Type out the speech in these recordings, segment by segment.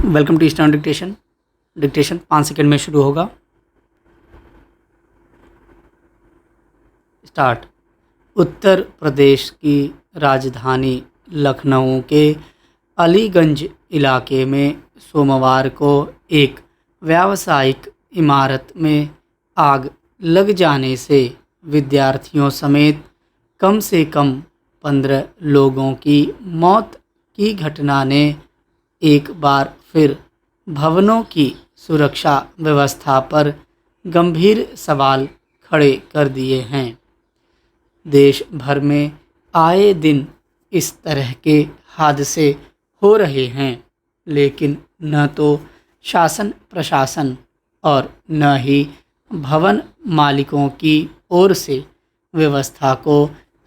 Welcome to eastern dictation. Dictation 5 second में शुरू होगा। स्टार्ट। उत्तर प्रदेश की राजधानी लखनऊ के अलीगंज इलाके में सोमवार को एक व्यावसायिक इमारत में आग लग जाने से विद्यार्थियों समेत कम से कम 15 लोगों की मौत की घटना ने एक बार फिर भवनों की सुरक्षा व्यवस्था पर गंभीर सवाल खड़े कर दिए हैं। देश भर में आए दिन इस तरह के हादसे हो रहे हैं, लेकिन न तो शासन प्रशासन और न ही भवन मालिकों की ओर से व्यवस्था को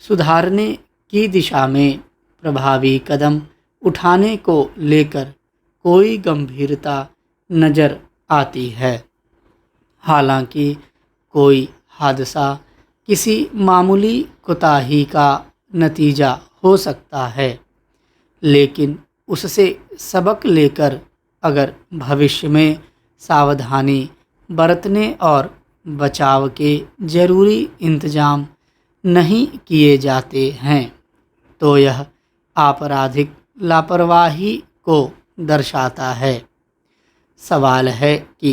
सुधारने की दिशा में प्रभावी कदम उठाने को लेकर कोई गंभीरता नज़र आती है। हालांकि कोई हादसा किसी मामूली कोताही का नतीजा हो सकता है, लेकिन उससे सबक लेकर अगर भविष्य में सावधानी बरतने और बचाव के ज़रूरी इंतजाम नहीं किए जाते हैं तो यह आपराधिक लापरवाही को दर्शाता है। सवाल है कि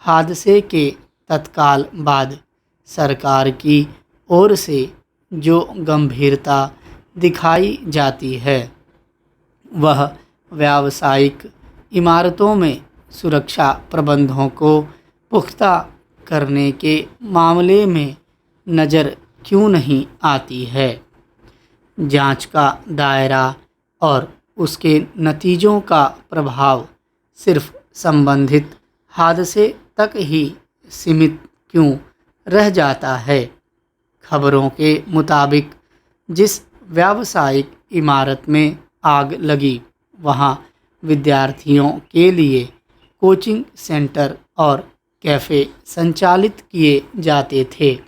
हादसे के तत्काल बाद सरकार की ओर से जो गंभीरता दिखाई जाती है वह व्यावसायिक इमारतों में सुरक्षा प्रबंधों को पुख्ता करने के मामले में नज़र क्यों नहीं आती है। जांच का दायरा और उसके नतीजों का प्रभाव सिर्फ संबंधित हादसे तक ही सीमित क्यों रह जाता है। खबरों के मुताबिक जिस व्यावसायिक इमारत में आग लगी वहां विद्यार्थियों के लिए कोचिंग सेंटर और कैफ़े संचालित किए जाते थे।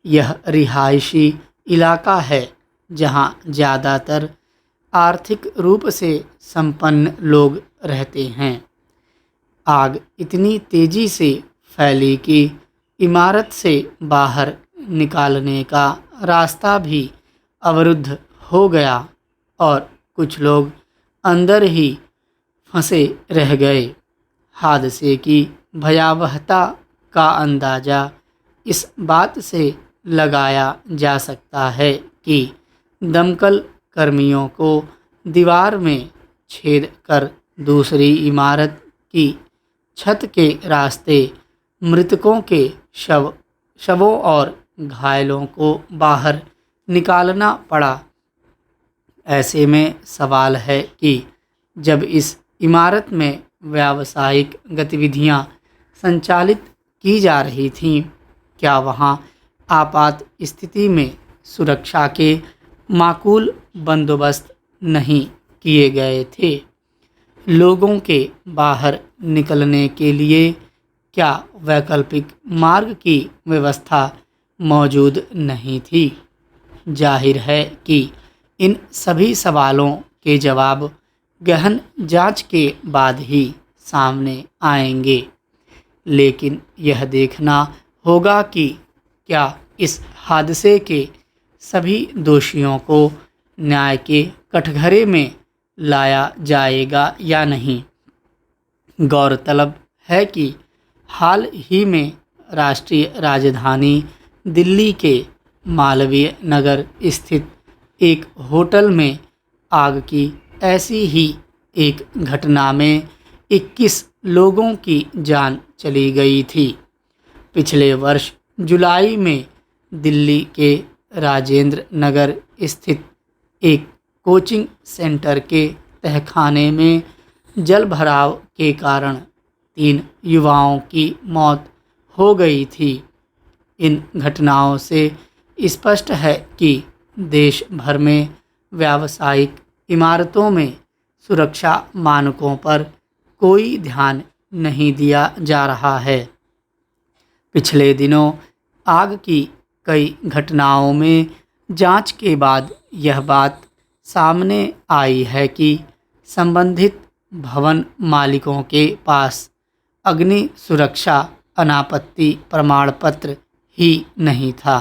यह रिहायशी इलाका है जहां ज़्यादातर आर्थिक रूप से संपन्न लोग रहते हैं। आग इतनी तेज़ी से फैली कि इमारत से बाहर निकालने का रास्ता भी अवरुद्ध हो गया और कुछ लोग अंदर ही फंसे रह गए। हादसे की भयावहता का अंदाज़ा इस बात से लगाया जा सकता है कि दमकल कर्मियों को दीवार में छेद कर दूसरी इमारत की छत के रास्ते मृतकों के शवों और घायलों को बाहर निकालना पड़ा। ऐसे में सवाल है कि जब इस इमारत में व्यावसायिक गतिविधियां संचालित की जा रही थीं, क्या वहां आपात स्थिति में सुरक्षा के माकूल बंदोबस्त नहीं किए गए थे। लोगों के बाहर निकलने के लिए क्या वैकल्पिक मार्ग की व्यवस्था मौजूद नहीं थी। जाहिर है कि इन सभी सवालों के जवाब गहन जांच के बाद ही सामने आएंगे, लेकिन यह देखना होगा कि क्या इस हादसे के सभी दोषियों को न्याय के कठघरे में लाया जाएगा या नहीं। गौरतलब है कि हाल ही में राष्ट्रीय राजधानी दिल्ली के मालवीय नगर स्थित एक होटल में आग की ऐसी ही एक घटना में 21 लोगों की जान चली गई थी। पिछले वर्ष जुलाई में दिल्ली के राजेंद्र नगर स्थित एक कोचिंग सेंटर के तहखाने में जलभराव के कारण 3 युवाओं की मौत हो गई थी। इन घटनाओं से स्पष्ट है कि देश भर में व्यावसायिक इमारतों में सुरक्षा मानकों पर कोई ध्यान नहीं दिया जा रहा है। पिछले दिनों आग की कई घटनाओं में जांच के बाद यह बात सामने आई है कि संबंधित भवन मालिकों के पास अग्नि सुरक्षा अनापत्ति प्रमाण पत्र ही नहीं था।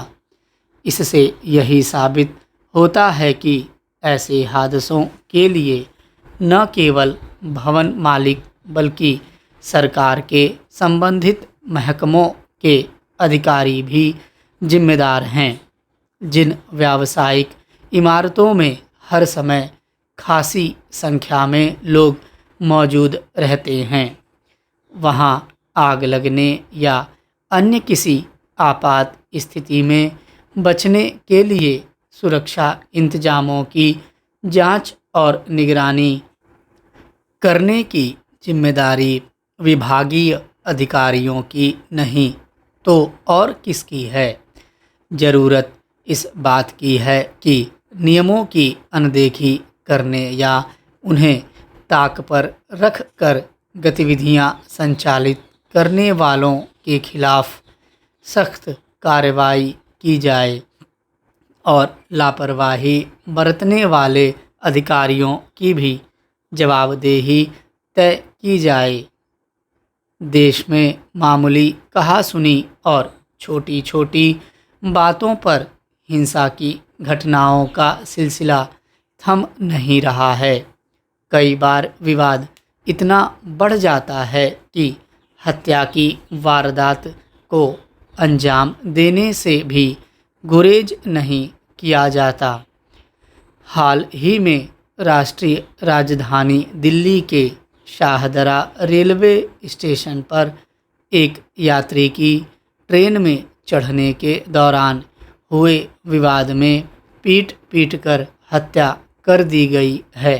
इससे यही साबित होता है कि ऐसे हादसों के लिए न केवल भवन मालिक बल्कि सरकार के संबंधित महकमों के अधिकारी भी जिम्मेदार हैं। जिन व्यावसायिक इमारतों में हर समय खासी संख्या में लोग मौजूद रहते हैं, वहां आग लगने या अन्य किसी आपात स्थिति में बचने के लिए सुरक्षा इंतजामों की जांच और निगरानी करने की जिम्मेदारी विभागीय अधिकारियों की नहीं तो और किसकी है। ज़रूरत इस बात की है कि नियमों की अनदेखी करने या उन्हें ताक पर रख कर गतिविधियां संचालित करने वालों के खिलाफ सख्त कार्रवाई की जाए और लापरवाही बरतने वाले अधिकारियों की भी जवाबदेही तय की जाए। देश में मामूली कहासुनी और छोटी छोटी बातों पर हिंसा की घटनाओं का सिलसिला थम नहीं रहा है। कई बार विवाद इतना बढ़ जाता है कि हत्या की वारदात को अंजाम देने से भी गुरेज नहीं किया जाता। हाल ही में राष्ट्रीय राजधानी दिल्ली के शाहदरा रेलवे स्टेशन पर एक यात्री की ट्रेन में चढ़ने के दौरान हुए विवाद में पीट कर हत्या कर दी गई है।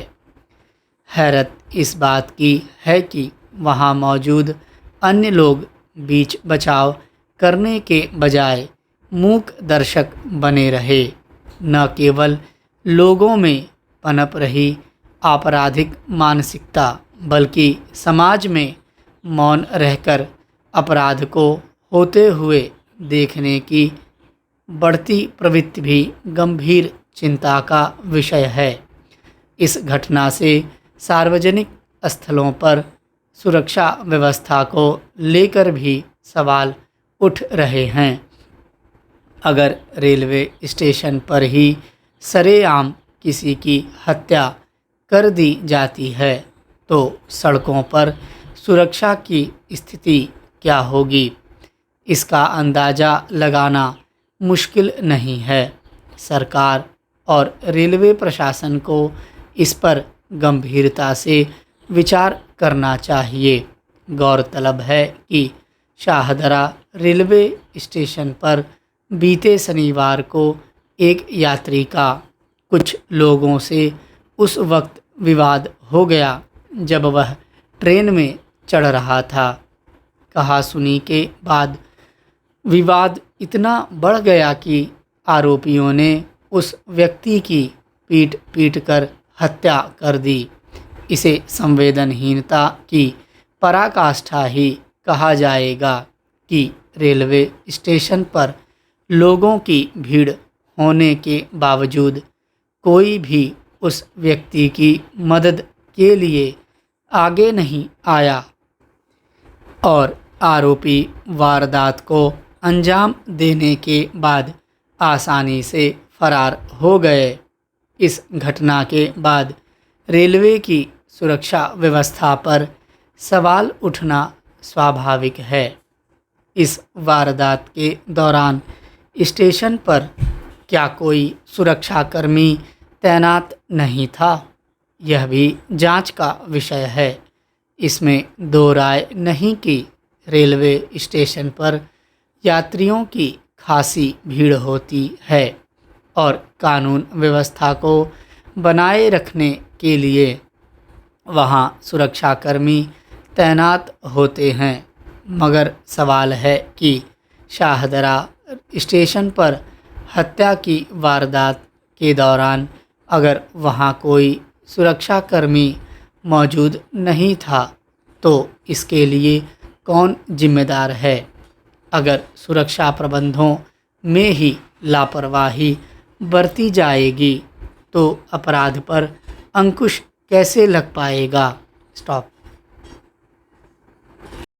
हैरत इस बात की है कि वहां मौजूद अन्य लोग बीच बचाव करने के बजाय मूक दर्शक बने रहे। न केवल लोगों में पनप रही आपराधिक मानसिकता बल्कि समाज में मौन रहकर अपराध को होते हुए देखने की बढ़ती प्रवृत्ति भी गंभीर चिंता का विषय है। इस घटना से सार्वजनिक स्थलों पर सुरक्षा व्यवस्था को लेकर भी सवाल उठ रहे हैं। अगर रेलवे स्टेशन पर ही सरेआम किसी की हत्या कर दी जाती है तो सड़कों पर सुरक्षा की स्थिति क्या होगी, इसका अंदाज़ा लगाना मुश्किल नहीं है। सरकार और रेलवे प्रशासन को इस पर गंभीरता से विचार करना चाहिए। गौरतलब है कि शाहदरा रेलवे स्टेशन पर बीते शनिवार को एक यात्री का कुछ लोगों से उस वक्त विवाद हो गया जब वह ट्रेन में चढ़ रहा था। कहासुनी के बाद विवाद इतना बढ़ गया कि आरोपियों ने उस व्यक्ति की पीट कर हत्या कर दी। इसे संवेदनहीनता की पराकाष्ठा ही कहा जाएगा कि रेलवे स्टेशन पर लोगों की भीड़ होने के बावजूद कोई भी उस व्यक्ति की मदद के लिए आगे नहीं आया और आरोपी वारदात को अंजाम देने के बाद आसानी से फरार हो गए। इस घटना के बाद रेलवे की सुरक्षा व्यवस्था पर सवाल उठना स्वाभाविक है। इस वारदात के दौरान स्टेशन पर क्या कोई सुरक्षाकर्मी तैनात नहीं था, यह भी जांच का विषय है। इसमें दो राय नहीं कि रेलवे स्टेशन पर यात्रियों की खासी भीड़ होती है और कानून व्यवस्था को बनाए रखने के लिए वहां सुरक्षाकर्मी तैनात होते हैं। मगर सवाल है कि शाहदरा स्टेशन पर हत्या की वारदात के दौरान अगर वहां कोई सुरक्षाकर्मी मौजूद नहीं था तो इसके लिए कौन जिम्मेदार है। अगर सुरक्षा प्रबंधों में ही लापरवाही बरती जाएगी तो अपराध पर अंकुश कैसे लग पाएगा। स्टॉप।